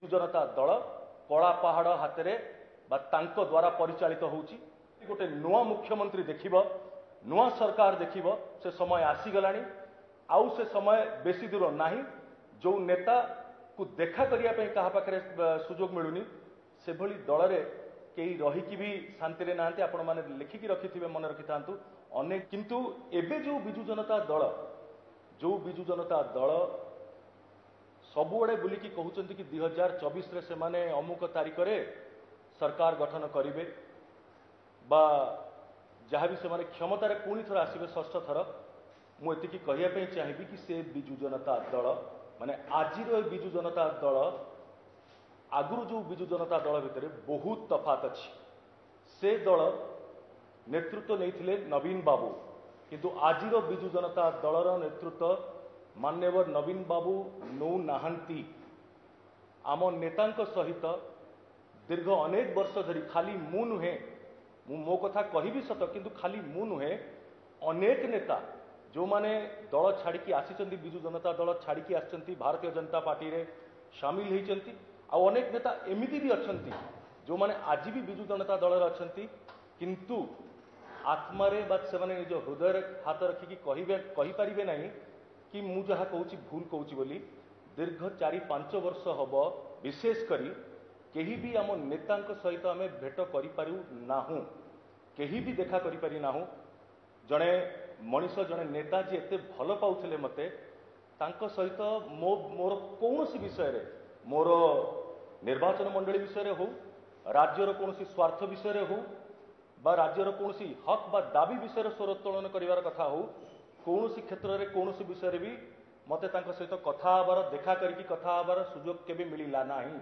जनता दल कला पहाड़ हाथ द्वारा परिचालित होउची गोटे नुआ मुख्यमंत्री देखिब नुआ सरकार देखिब से समय आसीगलानी आउ से समय बेसी दूर नाही जो नेता को देखा करिया पे कहा पाखरे सुजोग मिलुनी से भली दल रे कई रहीकि भी शांति रे नांती आपण माने लिखिकी रखिथिबे मन रखि थांतु अनेक किंतु एबे जो बिजु जनता दल सबुआड़े बुलिकी कहउचंती कि 2024 रे से माने अमुक तारीख रे सरकार गठन करिवे बा जहाँ भी से क्षमतार पुणी थर आसवे षष्ठ थर मुझे कहवाई चाहिए कि से बिजु जनता दल माने आज बिजु जनता दल आगुरी जो बिजु जनता दल भितर बहुत तफात अच्छी से दल नेतृत्व नहीं नवीन बाबू किंतु आज बिजु जनता दलर नेतृत्व मान्यवर नवीन बाबू नौ नाहांती आम नेता सहित दीर्घ अनेक वर्ष धरी खाली मु नुहे मो कथा कहि सत किंतु खाली मु नुहे अनेक नेता जो माने दल छाड़ी आसी बिजु जनता दल छाड़ी आसी भारतीय जनता पार्टी रे सामिल होती अनेक नेता एमती भी अच्छा जो माने आज भी बिजु जनता दल अच्छा किंतु आत्मारे से माने निज हृदय हाथ रखिकी कहींपारे ना कि मु जहाँ कहूँ भूल कहूँ बोली दीर्घ 4-5 वर्ष हम विशेषकर केही भी आम नेता सहित आम भेट करूँ केही भी देखा करें जड़े मनीष जड़े नेता जी एते भल पाउथिले मते तांको सहित मोर कौन सी विषय मोर निर्वाचन मंडली विषय हो राज्यर कौन स्वार्थ विषय हो बा राज्यर कौन हक बा दाबी विषय स्वर उत्तोलन करिवार कथा हो कौन क्षेत्र में कौन विषय भी मते तांको सहित कथा हबार देखा करके कथा हबार सुजोग केबे मिलिला नाही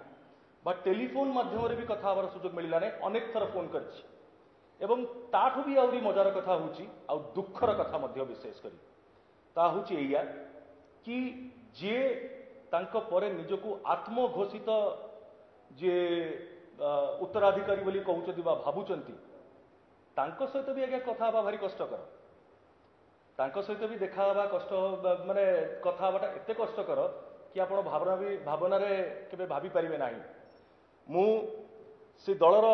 बा टेलीफोन माध्यम भी कथा हबार सुजोग मिलिला नहीं अनेक थर फोन करछि एवं ताठू भी आउरी मजार कथा होची आ दुखर कथा मध्य विशेष करी ता होची एया कि जे तांको परे निजको आत्मघोषित जे उत्तराधिकारी बोली कहउचंती बा भाबुचंती तांको सहित भी आगे कथा हबा भारी कष्टकर तांको सहित भी देखा हबा कष्ट माने कथा हबाटा एते कष्टकर कि आपण भावना रे केबे भाबी परिबे नाही मु से दलर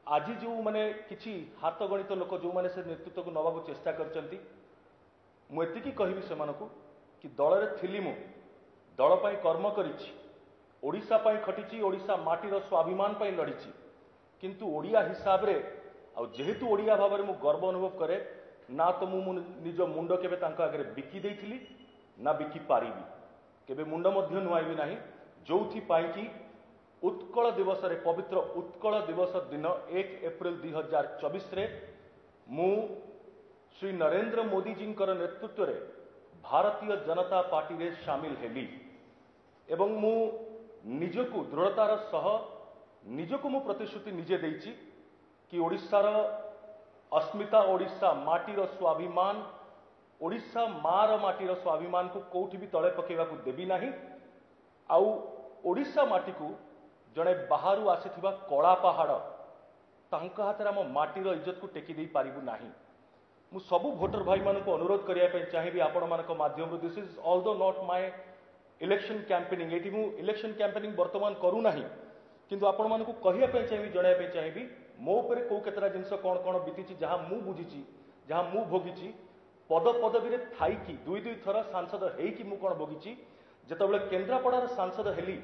आज जो माने किछि हाथ गणित लोक जो माने से नेतृत्व को नवा चेष्टा करचंती मुझे कहबी से कि दल रे थिली मु दल पई कर्म करिछि ओडिशा पई खटिछि ओडिशा माटीर स्वाभिमान पई लड़िछि किंतु ओडिया हिसाब रे आ जेहेतु ओडिया भाव में मु गर्व अनुभव करे ना तो मु निज मुंड केबे तांका आगे बिकी देइथिली ना बिकी पारिबी केबे मुंड मध्य नुआइबी नाही जोथि पाई कि उत्कल दिवस रे पवित्र उत्कल दिवस दिन 1 एप्रिल 2024 रे मु श्री नरेंद्र मोदी जी नेतृत्व रे भारतीय जनता पार्टी रे शामिल हेली एवं मु निजको दृढ़तार सह निजको मु प्रतिश्रुति निजे देइछि कि ओडिशार अस्मिता ओडिशा माटीर स्वाभिमान ओडिशा मार माटीर स्वाभिमान को कोठी भी तले पकेवा को देबी नाही आउ ओडिशा माटी को जड़े बाहर आसीथिबा कला पहाड़ तांका हाथ आम माटीर इज्जत को टेकी दे पारिबु नाही मु सबु भोटर भाई मानक अनुरोध करिया पे चाहिए आपण मानक माध्यम this is although not my election campaigning eighty मु इलेक्शन कैंपेनिंग वर्तमान करू नाही किंतु आपण मानक कहिया पे चाहिए जणाया पे चाहिए मो ऊपर को केतरा जिंस कोन कोन बीतीची जहां मु बुझीची जहां मु भोगीची पद पदवी रे थाई की दुई थर सांसद हेई की मु कोन भोगीची जेतबेले केंद्रापड़ार सांसद हेली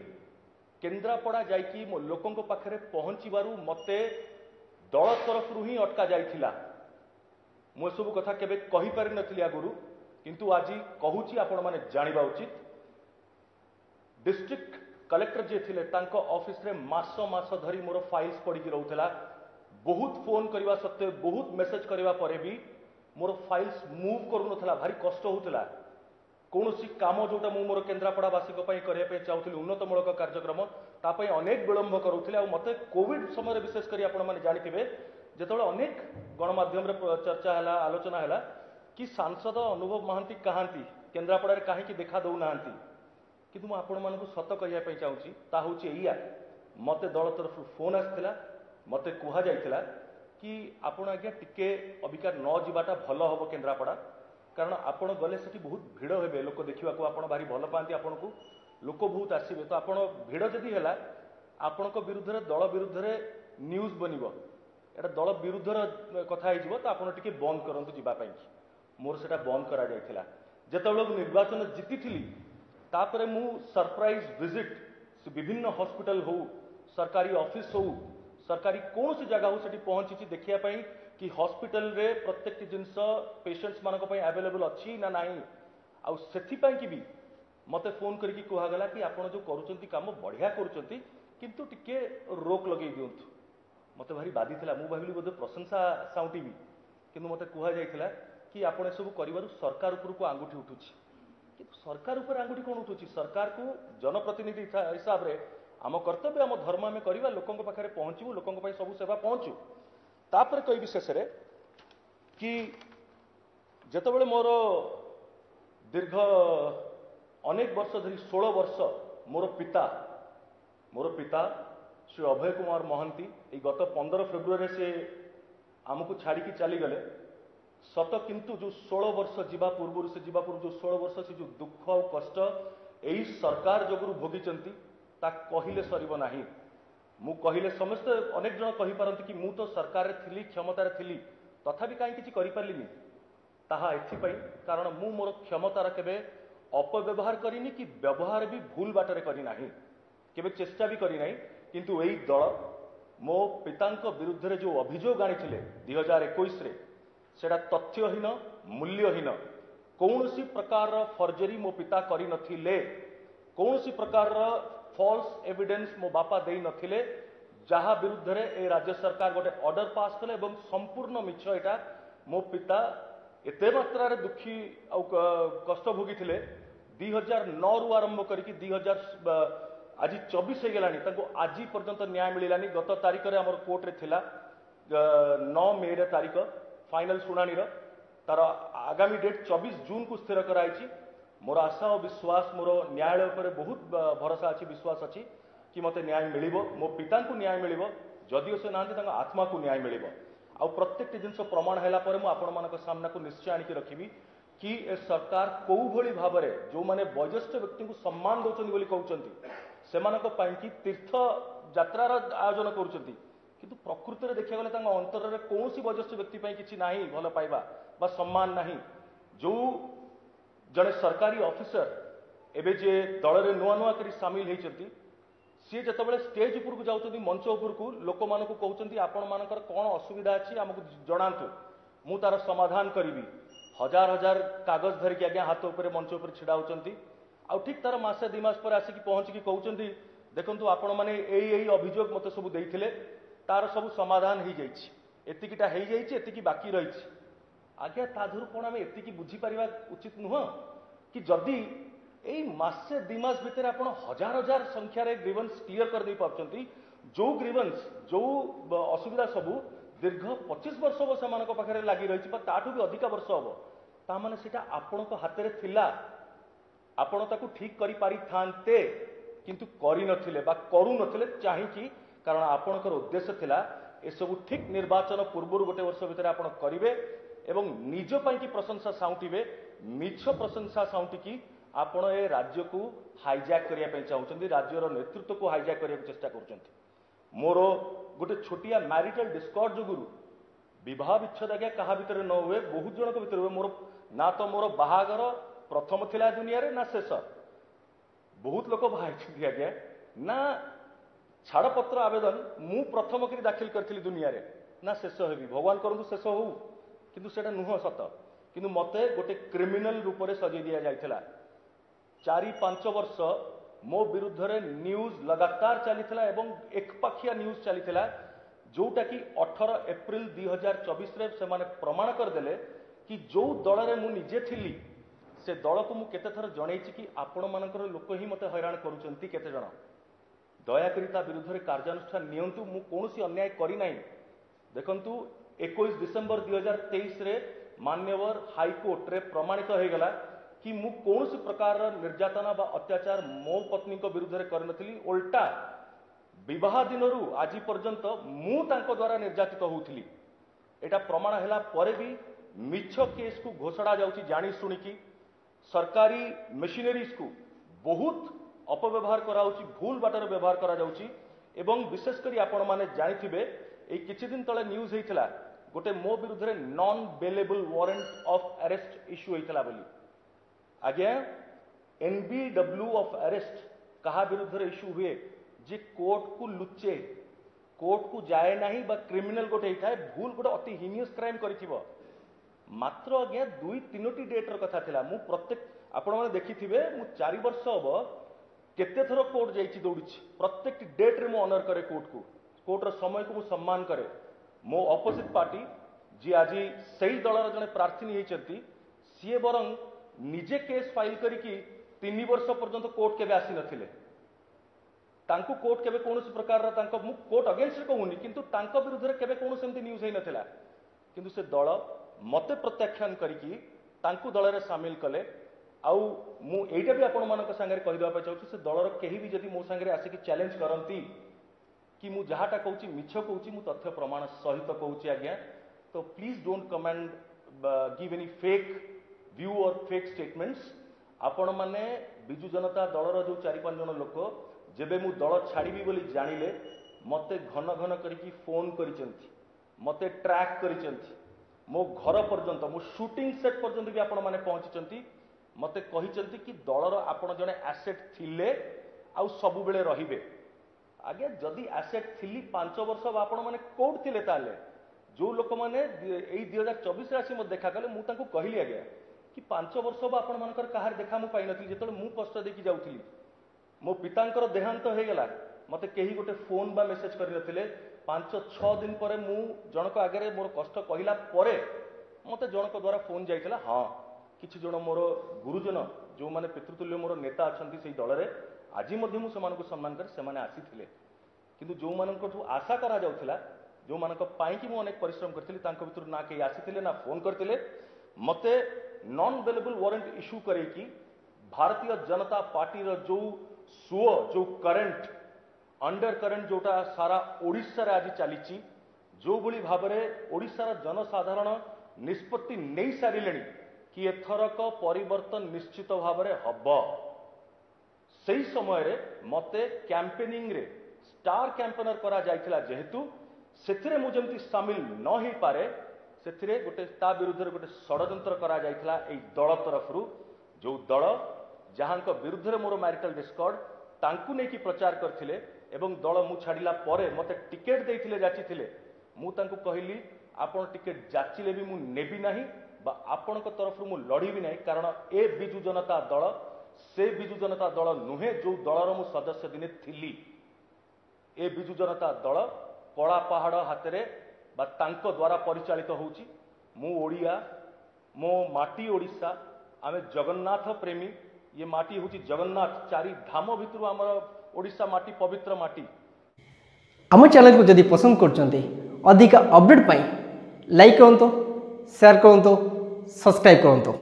केंद्रापड़ा जाइकी मो लोकों पाखरे पहुंचीबारु मते दल तरफ ही अटका जाइथिला मु सब कथा केबे कहि पारि नथिली आगुरु किंतु आज कहूची आपण माने जानिबा उचित डिस्ट्रिक्ट कलेक्टर जे थिले तांको ऑफिस रे मास धरी मोर फाइल्स पड़ी की रहउथला बहुत फोन करवा सत्ते बहुत मेसेज करवा परे भी मोर फाइल्स मूव करू नथला भारी कष्ट होउथला कौन सी काम जोटा मु मोर केन्द्रापड़ावासी करने चाहूली उन्नतमूलक कार्यक्रम तापाई अनेक विलंब करूले मत कोविड समय विशेष कर आपने जानते जो अनेक गणमाध्यम चर्चा है आलोचना है कि सांसद अनुभव महांती कहांती केन्द्रापड़ा कहीं देखा दौना कि आपण मानक सत कहवाई चाहूँगी ता हूँ या मत दल तरफ फोन आसाला मत कहुला कि आपण आज्ञा टिके अबिका न जावाटा भल हम केन्द्रापड़ा कारण आपण गले से बहुत भिड़ हे लोक देखा भारी भल पाती आपन को लोक बहुत आसवे तो आपण भिड़ जदि है आपण विरुद्ध दल विरुद्ध न्यूज बनब एटा दल विरुद्धर कथा हो तो आपड़ टे बंद करूँ जावाई मोर से बंद करा जितेबाला निर्वाचन जीति तापर मु सरप्राइज विजिट विभिन्न हॉस्पिटल हो सरकारी ऑफिस हो सरकारी कौन सी जगह हो सेठी पहुंची देखिया कि हॉस्पिटल रे प्रत्येक जिनस पेशेंट्स मानक अवेलेबल अच्छी ना नहीं आउ सेथिपाई कि भी मते फोन करके कहगला कि आपण जो करूचंती काम बढ़िया करूचंती किंतु टिके रोक लगे दिंतु मते भारी बाधी थिला मु भाबिली बोधे प्रशंसा साउंटीबी किंतु मते कहा जाइथिला कि आपण सब करिवारु सरकार ऊपर को आंगुठी उठुची किंतु सरकार ऊपर आंगुठी कोन उठुची सरकार को जनप्रतिनिधि हिसाब रे आम कर्तव्य आम धर्म आम करवा लोकों पाखे पहुँचू लोकों सब सेवा पहुँचू तापर कई शेष कि जितेबाला मोर दीर्घ अनेक वर्ष धरी 16 वर्ष मोर पिता श्री अभय कुमार महंती गत 15 फेब्रुआरी से आमको छाड़ी चली गले सत किंतु जो 16 वर्ष जीवा पूर्व से जो 16 वर्ष से जो दुख और कष्ट यही सरकार जोगुरु भोगी ता कहले सरीब नाही मु कहले समस्त अनेक जन कहि पारंती कि मु तो सरकार थिली क्षमतार थिली तथापि काई किछि करि पारलिनी ताहा एथिपई कारण मु मोर क्षमतार केबे अपव्यवहार करिनी कि व्यवहार भी भूल बाटरे करि नाही केबे चेष्टा भी करि नाही किंतु एई दल मो पितांक विरुद्ध रे जो अभियोग आनिथिले 2021 रे सेडा तथ्यहीन मूल्यहीन कौनसी प्रकार फर्जरी मो पिता करि नथिले कौनसी प्रकार फॉल्स एविडेंस मो बापा दे नथिले जहा विरुद्ध रे ए राज्य सरकार गोटे ऑर्डर पास कले एवं संपूर्ण मिछ एटा मो पिता एते मात्रा रे दुखी औ कष्ट भोगी थिले 2009 रु आरंभ करिकि 2000 आज 24 हो गलानी ताको आज पर्यंत न्याय मिलानी गत तारीख रे हमर कोर्ट रे थिला 9 मे रे तारीख फाइनल सुनानी रो तार आगामी डेट 24 जून को स्थिर कराई मोर आशा और विश्वास मोर न्यायालय पर बहुत भरोसा अच्छी विश्वास अच्छी कि मते न्याय मिलिबो मो पिता को न्याय मिलिबो जदिओ से नांती आत्मा को न्याय मिलिबो आ प्रत्येक जिनस प्रमाण हैला पर मु आपण मानक सामना को निश्चय आनिक रखिबी कि ए सरकार कौ भली भाव में जो माने वयोज्येष्ठ व्यक्ति को सम्मान दौरान बोली कहउचंती सेमानक पई कि तीर्थ यात्रार आयोजन करूचंती किंतु प्रकृति में देखा गले अंतर में कौन सी वयोज्येष्ठ व्यक्ति पई किछि नाही भल पाइबा बा सम्मान नाही जो जड़े सरकारी ऑफिसर एबे जे दल रे नुआ नुआ करी सामिल होती सी जितेबाला स्टेज उपर को जाऊँ मंच उपर को लोक मान को कहते आपण मानकर कौन असुविधा अच्छी आमको जनातु मु तार समाधान करी हजार हजार कागज धरिकी आज्ञा हाथ उपर मंच उपर छिड़ा होती आउ ठीक तार मासे 2 मास पर आसिक पहुँचिकी कहते देखु आपण मैंने यही अभियोग मत सब देते तार सब समाधान हो जाइए एतिकी बाकी रही आज्ञा ताधुर कौन आम एतिकी बुझीपर उचित नुह कि जदि यही मासे 2 मास भितर आप हजार हजार संख्यार ग्रीवेंस क्लीयर कर दे पार्टी जो ग्रीवेंस जो असुविधा सबू दीर्घ 25 वर्ष हम से पाखे लगी रही ताठू भी अधिक वर्ष हम ताने से आपण हाथ में थिला आपण ताकू ठीक करि पारि थांते किंतु करि नथिले बा करू नथिले चाहिकी कारण आपणकर उद्देश्य थिला ए सब ठीक निर्वाचन पूर्व गोटे वर्ष भितर आपण करिवे एवं निज पई की प्रशंसा साउंटीबे मिछ प्रशंसा साउंटिकी आपण ए राज्य को हाईजैक करिया पई चाहुचंदी राज्यर नेतृत्व को हाईजैक करिया चेष्टा करूचंती मोर गोटे छोटिया मैरिटल डिस्कॉर्ड जोगुरु विवाह विच्छेद आज्ञा कहा भितर न हुए बहुत जनक भितर हुए मोर ना तो मोर बाहागर प्रथम थिला दुनिया रे ना शेष बहुत लोक बाहाई आज्ञा ना छाड़पत्र आवेदन मु प्रथम करी दाखिल करथिली दुनिया रे ना शेष हेबी भगवान करंतु शेष हो किंतु सेटा नुह सत किंतु मते गोटे क्रिमिनल रूप में सजे दिया जाइथिला 4-5 वर्ष मो विरुद्ध रे न्यूज लगातार चलीथिला एवं एकपाखिया न्यूज चलीथिला जोटा कि 18 एप्रिल 2024 रे से माने प्रमाण कर देले कि जो दल रे मु निजे थिली से दल को मु केते थर जणैछि कि आपण मानकर लोक ही मते हैरान करूचंती केते जण दयाकरी ता विरुद्ध रे कार्यानुष्ठान नियंतु मु कोनोसी अन्याय करि नाही देखंतु 21 डिसेंबर 2023 रे मान्यवर हाईकोर्ट रे प्रमाणित हो गला कि मु कौन प्रकार निर्यातना बा अत्याचार मो पत्नी को विरुद्ध रे कर नथिली उल्टा विवाह दिनरू आज पर्यंत मु तांको द्वारा निर्यातित होउथिली एटा प्रमाण हैला परे भी मिछ केस को घोषणा जाउची जानी सुनिकी सरकारी मशीनरीज को बहुत अपव्यवहार कराउची भूल बाटर व्यवहार करा जाउची एवं विशेषकर आपण माने जानिथिबे एई किछि दिन तळे न्यूज हेइथिला गोटे मो विरुद्ध रे non bailable warrant of arrest issue हेइथिला बोली आज्ञा एनबीडब्ल्यू ऑफ अरेस्ट कहा विरुद्ध रे इश्यू हुए जे कोर्ट को लुचे कोर्ट को जाए नहीं बा क्रिमिनल गोटे होता है भूल गोटे अति हिनियस क्राइम करिथिबो मात्र आज्ञा 2-3टी डेट र कथा थिला मु प्रत्येक आपण माने देखिथिबे मु 4 वर्ष हबो केते थरो कोर्ट जाईची दौड़िछि प्रत्येक डेट रे मु ऑनर करे कोर्ट रो समय को मु सम्मान करे मो ऑपोजिट पार्टी जी आज सही दलर जने प्रार्थी हेचंती सीए बरंग निजे केस फाइल करिकी 3 वर्ष पर्यंत कोर्ट केबे आसी नथिले तांको कोर्ट केबे कोनोसी प्रकार रा तांको मु कोर्ट अगेंस्ट कहूनी किंतु तांको विरुद्ध रे केबे कोनोसी एमती न्यूज हे नथिला किंतु से दल मते प्रत्याख्यान करिकी तांको दल रे शामिल कले आउ मु एटा भी आपण मानक संगे कहि दवा चाहूची से दलर केही भी जदी मो संगे आसी की चैलेंज करंती कि मु जहाटा कहूची मिछ कहूची मु तथ्य प्रमाण सहित कहूची आज्ञा तो please don't come and give any fake view और फेक स्टेटमेंट्स आपण माने बिजु जनता दलर जो 4-5 जन लोक जेबे मु दल छाड़ीबी बोली जानिले मते घन घन करिकी फोन करिसेंती मते ट्रैक करिसेंती मो घर पर्यंत मो शूटिंग सेट पर्यंत भी आपण माने पहुंचीचंती मते कहिसेंती कि दलर आपण जने एसेट थिले आ सब बेले रहिबे आगे जदि एसेट थिली 5 वर्ष आपण माने कोड थिले ताले जो लोक माने एई 2024 रे आसी म देखा कले मु तांको कहिली आगे कि 5 वर्ष आपण मानकर कहार देखा मु पाइ नथि जेतले मु कष्ट देखि जाउथिली मो पितांकर देहांत हो गला मते केही गोटे फोन बा मेसेज करि नथिले 5-6 दिन पर मु जनक आगे मोर कष्ट कहिला परे मते जनक द्वारा फोन जाइतला हां किछि जण मोर गुरुजन जो माने पितृतुल्य मोर नेता अछंती सेही दल रे आज मध्य मु समान को सम्मान कर से माने आसीथिले किंतु जो मानक ठु आशा करा जाउथिला जो मानक पाई कि मु अनेक परिश्रम करथिली तांको भितर ना के आसीथिले ना फोन करथिले मते नॉन बेलेबल वारंट इश्यू करे कि भारतीय जनता पार्टी रो जो सुओ जो करंट अंडर करंट जोटा सारा ओडिशा रे आज चलीची जो भली भाबरे ओडिशा रो जनसाधारण निष्पत्ति नै सारिलेनी कि एथरक परिवर्तन निश्चित भाबरे हब सही समय रे मते कैंपेनिंग रे स्टार कैंपेनर करा जाइथिला जेहेतु सेथिरे मु जेमति शामिल न ही पारे सेथिरे गोटे ता विरुद्ध रे गोटे षडयंत्र करा जाइथिला एई दल तरफरु जो दल जहांक विरुद्ध रे मोर मैरिटल डिस्कॉर्ड तांकु नै कि प्रचार करथिले एवं दल मु छाड़िला परे मते टिकेट देइथिले जाचिथिले मु तांकु कहिली आपण टिकेट जाचिले भी मु नेबी नाही बा आपणक तरफरु मु लड़ीबी नाही कारण ए बिजु जनता दल से बिजु जनता दल नुहे जो दलर मु सदस्य दिने थिली ए बिजु जनता दल कला पहाड़ हातरे बा तांको द्वारा परिचालित होउची मु ओडिया मो माटी ओडिशा आमे जगन्नाथ प्रेमी ये माटी होची जगन्नाथ 4 धाम भितरु हमर ओडिशा माटी पवित्र माटी आम चैनल को जदि पसंद करचंती अधिक अपडेट पाई लाइक करंतो शेयर करंतो सब्सक्राइब करंतो।